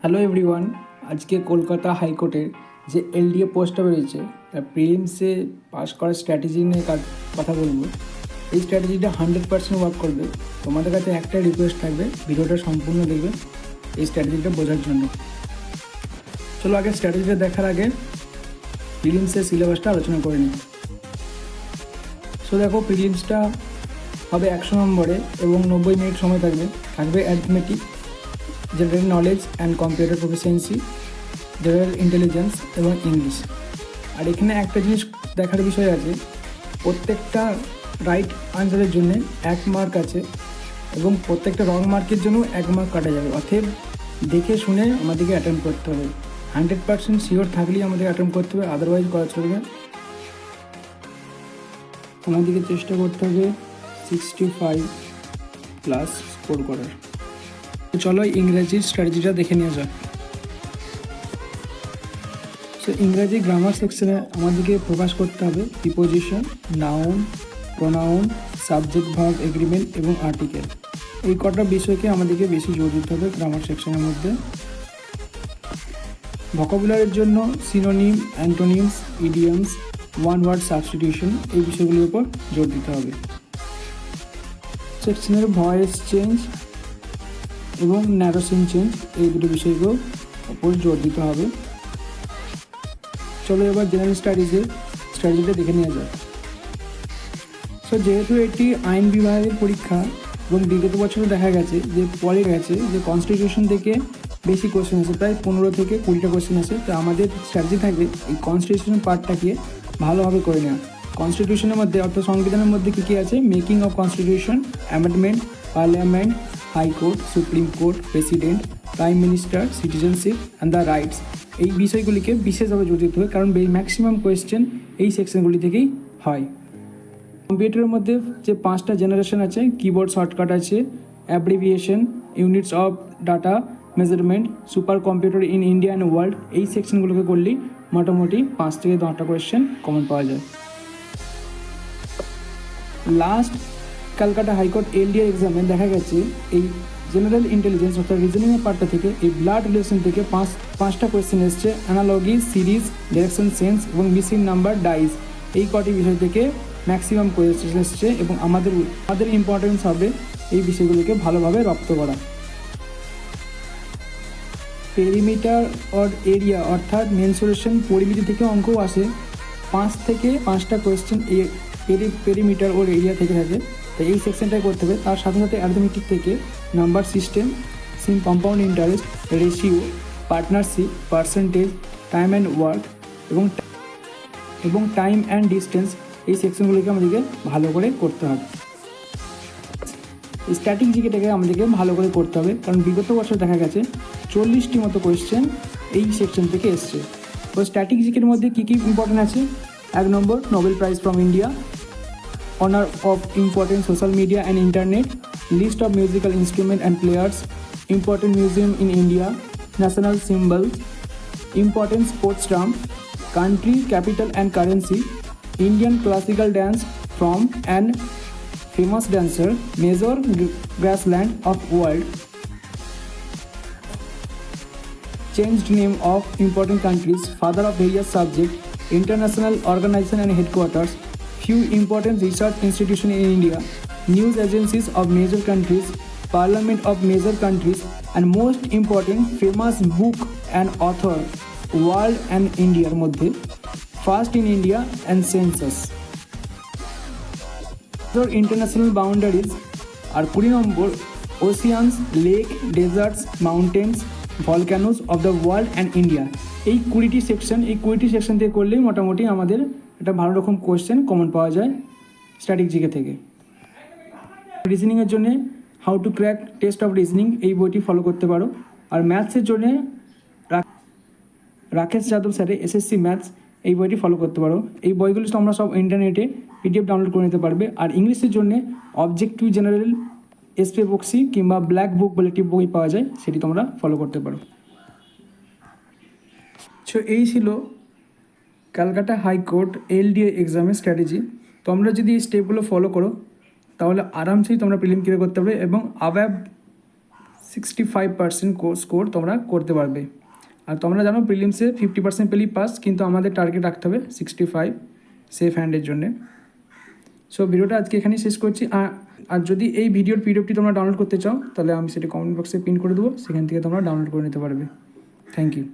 Hello everyone. আজকে কলকাতা হাইকোর্টের যে এলডিএ পোস্টটা বেরিয়েছে তার প্রিলিমসে পাস করার স্ট্র্যাটেজি নিয়ে কথা বলবো। এই স্ট্র্যাটেজিটা 100% ওয়ার্ক করবে। তোমাদের কাছে একটা রিকোয়েস্ট থাকবে, ভিডিওটা সম্পূর্ণ দেখবে এই স্ট্র্যাটেজিটা বোঝার জন্য। চলো আগে স্ট্র্যাটেজিটা দেখার আগে প্রিলিমসের সিলেবাসটা আলোচনা করে নিই। সো দেখো, প্রিলিমসটা হবে 100 নম্বরে এবং 90 মিনিট সময় থাকবে arithmetic, general knowledge and computer proficiency, general intelligence এবং ইংলিশ। আর এখানে একটা জিনিস দেখার বিষয় আছে, প্রত্যেকটা রাইট আনসারের জন্য 1 মার্ক আছে এবং প্রত্যেকটা রং মার্কের জন্য 1 মার্ক কাটা যাবে। অতএব দেখে শুনে আমাদেরকে অ্যাটেম্প করতে হবে। 100% শিওর থাকলেই আমাদের অ্যাটেম্প করতে হবে, আদারওয়াইজ করা চলবে। আমাদেরকে চেষ্টা করতে হবে 65+ স্কোর করার। চলো ইংরেজির স্ট্র্যাটেজিটা দেখে নেওয়া যাক। সো ইংরাজি গ্রামার সেকশনে আমাদেরকে প্রকাশ করতে হবে preposition, noun, pronoun, subject, verb, agreement এবং আর্টিকেল। এই কটা বিষয়কে আমাদেরকে বেশি জোর দিতে হবে গ্রামার সেকশনের মধ্যে। ভোকাবুলারির জন্য synonym, antonyms, idioms, one word substitution, এই বিষয়গুলির উপর জোর দিতে হবে। সেকশনের ভয়েস চেঞ্জ এবং ন্যারেশন চেঞ্জ, এই দুটো বিষয়গুলোর উপর জোর দিতে হবে। চলো এবার জেনারেল স্টাডিজটা দেখে নেওয়া যায়। সো যেহেতু এটি আইন বিভাগের পরীক্ষা এবং বিগত বছরে দেখা গেছে যে কনস্টিটিউশন থেকে বেশি কোয়েশ্চেন আছে, প্রায় 15 থেকে 20টা কোয়েশ্চেন আছে। তো আমাদের স্ট্র্যাটেজি থাকবে এই কনস্টিটিউশন পার্টটাকে ভালোভাবে করে নেওয়া। কনস্টিটিউশনের মধ্যে অর্থাৎ সংবিধানের মধ্যে কী কী আছে, making of constitution, amendment, parliament, high court, supreme court, president, prime minister, citizenship and the rights, এই বিষয়গুলিকে বিশেষভাবে জোর দিতে হবে, কারণ ম্যাক্সিমাম কোয়েশ্চেন এই সেকশনগুলি থেকেই হয়। কম্পিউটারের মধ্যে যে 5টা জেনারেশন আছে, কিবোর্ড শর্টকাট আছে, abbreviation, units of data, measurement, super computer in India and world, এই সেকশনগুলোকে করলেই মোটামুটি 5 থেকে 10টা কোয়েশ্চেন কমন পাওয়া যায়। লাস্ট ক্যালকাটা হাইকোর্ট এলডিএ এক্সামে দেখা গেছে এই জেনারেল ইন্টেলিজেন্স অর্থাৎ রিজনিংয়ের পার্টটা থেকে এই ব্লাড রিলেশন থেকে 5টা কোয়েশ্চেন এসছে, অ্যানালজি, সিরিজ, ডিরেকশন সেন্স এবং মিসিং নাম্বার, ডাইস, এই কটি বিষয় থেকে ম্যাক্সিমাম কোয়েশ্চেন এসছে এবং আমাদের ইম্পর্টেন্স হবে এই বিষয়গুলোকে ভালোভাবে রপ্ত করা। পেরিমিটার অর এরিয়া অর্থাৎ মেনসুরেশন, পরিমিতি থেকে অঙ্কও আসে। 5 থেকে 5টা কোয়েশ্চেন পেরিমিটার ওর এরিয়া থেকে থাকে, তো এই সেকশনটাই করতে হবে। তার সাথে সাথে অ্যারিথমেটিক থেকে number system, compound interest, ratio, partnership, percentage, time and work এবং টাইম অ্যান্ড ডিস্টেন্স, এই সেকশনগুলোকে আমাদেরকে ভালো করে করতে হবে। স্ট্যাটিক জিকেটাকে আমাদেরকে ভালো করে করতে হবে, কারণ বিগত বছর দেখা গেছে 40টি মতো কোয়েশ্চেন এই সেকশন থেকে এসছে। তো স্ট্যাটিক জিকের মধ্যে কী কী ইম্পর্টেন্ট আছে, 1 number Nobel prize from India, honor of important social media and internet, list of musical instrument and players, important museum in India, national symbols, important sports term, country, capital and currency, Indian classical dance from an famous dancer, major grassland of world, changed name of important countries, father of various subject, international organization and headquarters, few important research institutions in India, news agencies of major countries, parliament of major countries, and most important famous book and author world and India মধ্যে, first in India and census, international boundaries। আর 20 number oceans, lake, deserts, mountains, volcanoes of the world and India। এই 20টি section থেকে করলেই মোটামুটি আমাদের একটা ভালো রকম কোয়েশ্চেন কমন পাওয়া যায় স্ট্যাটিক জিকে থেকে। রিজনিংয়ের জন্য how to crack test of reasoning, এই বইটি ফলো করতে পারো। আর ম্যাথসের জন্য রাকেশ যাদব স্যারের এসএসসি ম্যাথস, এই বইটি ফলো করতে পারো। এই বইগুলি তোমরা সব ইন্টারনেটে পিডিএফ ডাউনলোড করে নিতে পারবে। আর ইংলিশের জন্য অবজেক্টিভ জেনারেল, এসপি বক্সি কিংবা ব্ল্যাক বুক বলে একটি বই পাওয়া যায়, সেটি তোমরা ফলো করতে পারো। সো এই ছিল ক্যালকাটা হাইকোর্ট এলডিএ এক্সামের স্ট্র্যাটেজি। তোমরা যদি এই স্টেপগুলো ফলো করো তাহলে আরামসেই তোমরা প্রিলিম ক্লিয়ার করতে পারবে এবং অ্যাবাভ 65% স্কোর তোমরা করতে পারবে। আর তোমরা জানো প্রিলিমসে 50% পেলেই পাস, কিন্তু আমাদের টার্গেট রাখতে হবে 65 সেফ হ্যান্ডের জন্যে। সো ভিডিওটা আজকে এখানেই শেষ করছি। আর যদি এই ভিডিওর পিডিএফটি তোমরা ডাউনলোড করতে চাও তাহলে আমি সেটা কমেন্ট বক্সে পিন করে দেবো, সেখান থেকে তোমরা ডাউনলোড করে নিতে পারবে। Thank you.